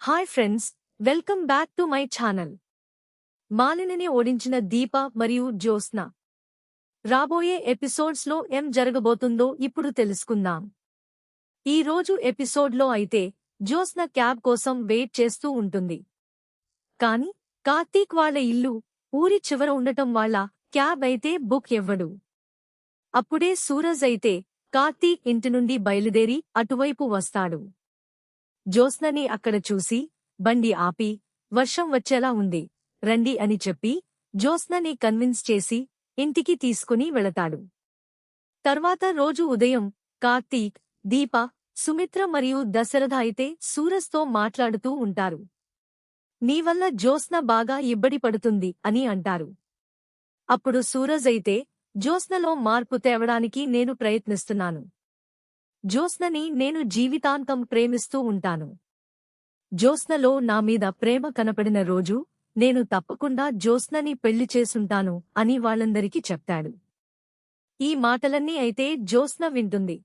Hi friends, welcome back to my channel. మాలినిని ఓడించిన దీప మరియు జ్యోత్స్న. రాబోయే ఎపిసోడ్స్లో ఏం జరగబోతుందో ఇప్పుడు తెలుసుకుందాం. ఈ రోజు ఎపిసోడ్లో అయితే జ్యోత్స్న క్యాబ్ కోసం వెయిట్ చేస్తూ ఉంటుంది. కాని కార్తీక్ వాళ్ళ ఇల్లు ఊరి చివర ఉండటం వాళ్ళ క్యాబ్ అయితే బుక్ ఎవ్వడు. అప్పుడే సూరజ్ అయితే కార్తీక్ ఇంటి నుండి బయలుదేరి అటువైపు వస్తాడు. జ్యోత్స్నని అక్కడ చూసి బండి ఆపి, వర్షం వచ్చేలా ఉంది, రండి అని చెప్పి జ్యోత్స్నని కన్విన్స్ చేసి ఇంటికి తీసుకుని వెళతాడు. తర్వాత రోజు ఉదయం కార్తీక్, దీప, సుమిత్ర మరియు దశరథ అయితే సూరజ్తో మాట్లాడుతూ ఉంటారు. నీవల్ల జ్యోత్స్న బాగా ఇబ్బడి పడుతుంది అని అంటారు. అప్పుడు సూరజ్ అయితే, జ్యోత్స్నలో మార్పు తేవడానికి నేను ప్రయత్నిస్తున్నాను. జ్యోత్స్నని నేను జీవితాంతం ప్రేమిస్తూ ఉంటాను. జ్యోత్స్నలో నా మీద ప్రేమ కనపడిన రోజు నేను తప్పకుండా జ్యోత్స్నని పెళ్లి చేసుంటాను అని వాళ్ళందరికీ చెప్తాడు. ఈ మాటలన్నీ అయితే జ్యోత్స్న వింటుంది.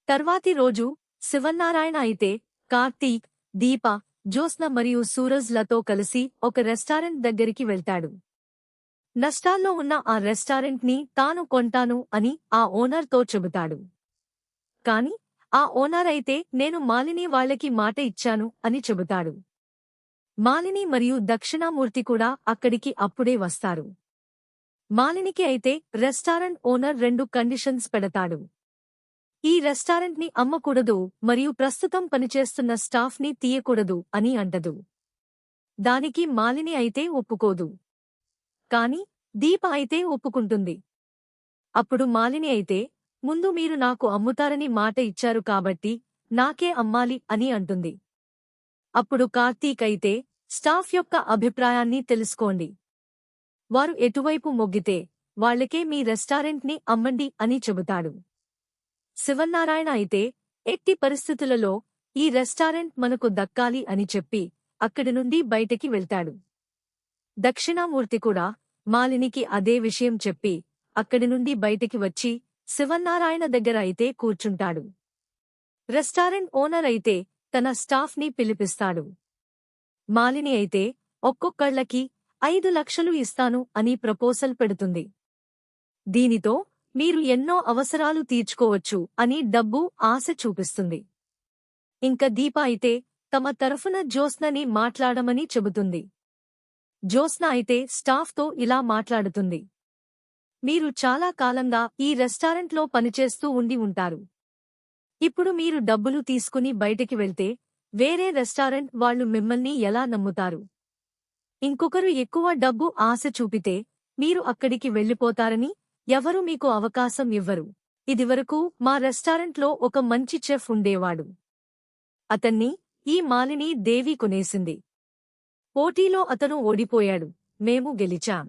తర్వాతి రోజు శివన్నారాయణ అయితే కార్తీక్, దీప, జ్యోత్స్న మరియు సూరజ్లతో కలిసి ఒక రెస్టారెంట్ దగ్గరికి వెళ్తాడు. నష్టాల్లో ఉన్న ఆ రెస్టారెంట్ని తాను కొంటాను అని ఆ ఓనర్తో చెబుతాడు. కాని ఆ ఓనర్ అయితే నేను మాలిని వాళ్ళకి మాట ఇచ్చాను అని చెబుతాడు. మాలిని మరియు దక్షిణామూర్తి కూడా అక్కడికి అప్పుడే వస్తారు. మాలినికి అయితే రెస్టారెంట్ ఓనర్ 2 కండిషన్స్ పెడతాడు. ఈ రెస్టారెంట్ని అమ్మకూడదు మరియు ప్రస్తుతం పనిచేస్తున్న స్టాఫ్ని తీయకూడదు అని అంటదు. దానికి మాలిని అయితే ఒప్పుకోదు. కాని దీప అయితే ఒప్పుకుంటుంది. అప్పుడు మాలిని అయితే, ముందు మీరు నాకు అమ్ముతారని మాట ఇచ్చారు కాబట్టి నాకే అమ్మాలి అని అంటుంది. అప్పుడు కార్తీక్ అయితే, స్టాఫ్ యొక్క అభిప్రాయాన్ని తెలుసుకోండి. వారు ఎటువైపు మొగ్గితే వాళ్లకే మీ రెస్టారెంట్ని అమ్మండి అని చెబుతాడు. శివన్నారాయణ అయితే, ఎట్టి పరిస్థితులలో ఈ రెస్టారెంట్ మనకు దక్కాలి అని చెప్పి అక్కడి నుండి బయటికి వెళ్తాడు. దక్షిణామూర్తి కూడా మాలినికి అదే విషయం చెప్పి అక్కడి నుండి బయటికి వచ్చి శివన్నారాయణ దగ్గర అయితే కూర్చుంటాడు. రెస్టారెంట్ ఓనర్ అయితే తన స్టాఫ్ని పిలిపిస్తాడు. మాలిని అయితే ఒక్కొక్కళ్ళకి 5 లక్షలు ఇస్తాను అని ప్రపోజల్ పెడుతుంది. దీనితో మీరు ఎన్నో అవసరాలు తీర్చుకోవచ్చు అని డబ్బు ఆశ చూపిస్తుంది. ఇంక దీప అయితే తమ తరఫున జ్యోత్స్నని మాట్లాడమని చెబుతుంది. జ్యోత్స్న అయితే స్టాఫ్తో ఇలా మాట్లాడుతుంది. మీరు చాలా కాలంగా ఈ రెస్టారెంట్లో పనిచేస్తూ ఉండి ఉంటారు. ఇప్పుడు మీరు డబ్బులు తీసుకుని బయటికి వెళ్తే వేరే రెస్టారెంట్ వాళ్ళు మిమ్మల్ని ఎలా నమ్ముతారు? ఇంకొకరు ఎక్కువ డబ్బు ఆశ చూపితే మీరు అక్కడికి వెళ్ళిపోతారని ఎవరు మీకు అవకాశం ఇవ్వరు. ఇదివరకు మా రెస్టారెంట్లో ఒక మంచి చెఫ్ ఉండేవాడు. అతన్ని ఈ మాలిని దేవి కొనేసింది. పోటీలో అతను ఓడిపోయాడు, మేము గెలిచాం.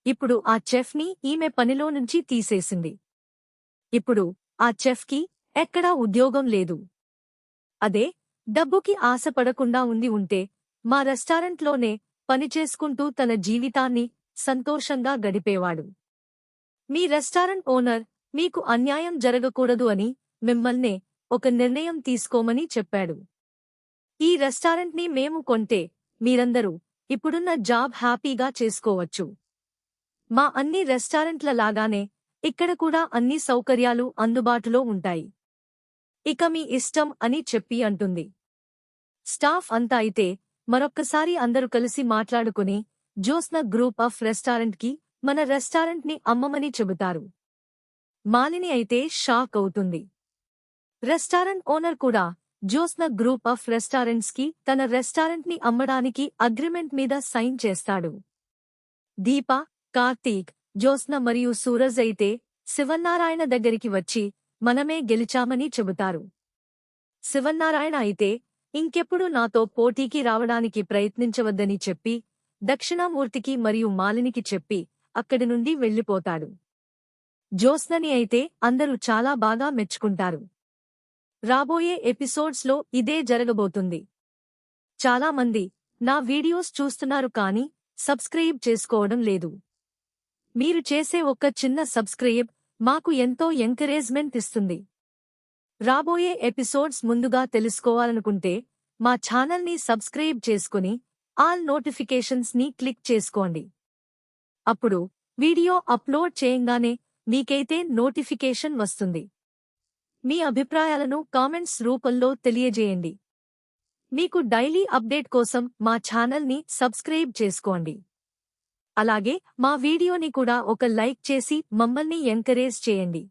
ఇప్పుడు ఆ చెఫ్ని ఈమె పనిలో నుంచి తీసేసింది. ఇప్పుడు ఆ చెఫ్కి ఎక్కడా ఉద్యోగం లేదు. అదే డబ్బుకి ఆశపడకుండా ఉంటే మా రెస్టారెంట్లోనే పనిచేసుకుంటూ తన జీవితాన్ని సంతోషంగా గడిపేవాడు. మీ రెస్టారెంట్ ఓనర్ మీకు అన్యాయం జరగకూడదు అని మిమ్మల్నే ఒక నిర్ణయం తీసుకోమని చెప్పాడు. ఈ రెస్టారెంట్ని మేము కొంటే మీరందరూ ఇప్పుడున్న జాబ్ హ్యాపీగా చేసుకోవచ్చు. మా అన్ని రెస్టారెంట్ల లాగానే ఇక్కడ కూడా అన్ని సౌకర్యాలు అందుబాటులో ఉంటాయి. ఇక మీ ఇష్టం అని చెప్పి అంటుంది. స్టాఫ్ అంతా అయితే మరొక్కసారి అందరూ కలిసి మాట్లాడుకుని జ్యోత్స్న గ్రూప్ ఆఫ్ రెస్టారెంట్కి మన రెస్టారెంట్ని అమ్మమని చెబుతారు. మాలిని అయితే షాక్ అవుతుంది. రెస్టారెంట్ ఓనర్ కూడా జ్యోత్స్న గ్రూప్ ఆఫ్ రెస్టారెంట్స్కి తన రెస్టారెంట్ని అమ్మడానికి అగ్రిమెంట్ మీద సైన్ చేస్తాడు. దీప, కార్తీక్, జ్యోత్స్న మరియు సూరజ్ అయితే శివన్నారాయణ దగ్గరికి వచ్చి మనమే గెలిచామని చెబుతారు. శివన్నారాయణ అయితే ఇంకెప్పుడు నాతో పోటీకి రావడానికి ప్రయత్నించవద్దని చెప్పి దక్షిణామూర్తికి మరియు మాలినికి చెప్పి అక్కడి నుండి వెళ్ళిపోతాడు. జ్యోత్స్నని అయితే అందరూ చాలా బాగా మెచ్చుకుంటారు. రాబోయే ఎపిసోడ్స్లో ఇదే జరగబోతుంది. చాలామంది నా వీడియోస్ చూస్తున్నారు కానీ సబ్స్క్రైబ్ చేసుకోవడం లేదు. మీరు చేసే ఒక్క చిన్న సబ్స్క్రైబ్ మాకు ఎంతో ఎంకరేజ్మెంట్ ఇస్తుంది. రాబోయే ఎపిసోడ్స్ ముందుగా తెలుసుకోవాలనుకుంటే మా ఛానల్ని సబ్స్క్రైబ్ చేసుకుని ఆల్ నోటిఫికేషన్స్ని క్లిక్ చేసుకోండి. అప్పుడు వీడియో అప్లోడ్ చేయంగానే మీకైతే నోటిఫికేషన్ వస్తుంది. మీ అభిప్రాయాలను కామెంట్స్ రూపంలో తెలియజేయండి. మీకు డైలీ అప్డేట్ కోసం మా ఛానల్ని సబ్స్క్రైబ్ చేసుకోండి. అలాగే మా వీడియోని కూడా ఒక లైక్ చేసి మమ్మల్ని ఎంకరేజ్ చేయండి.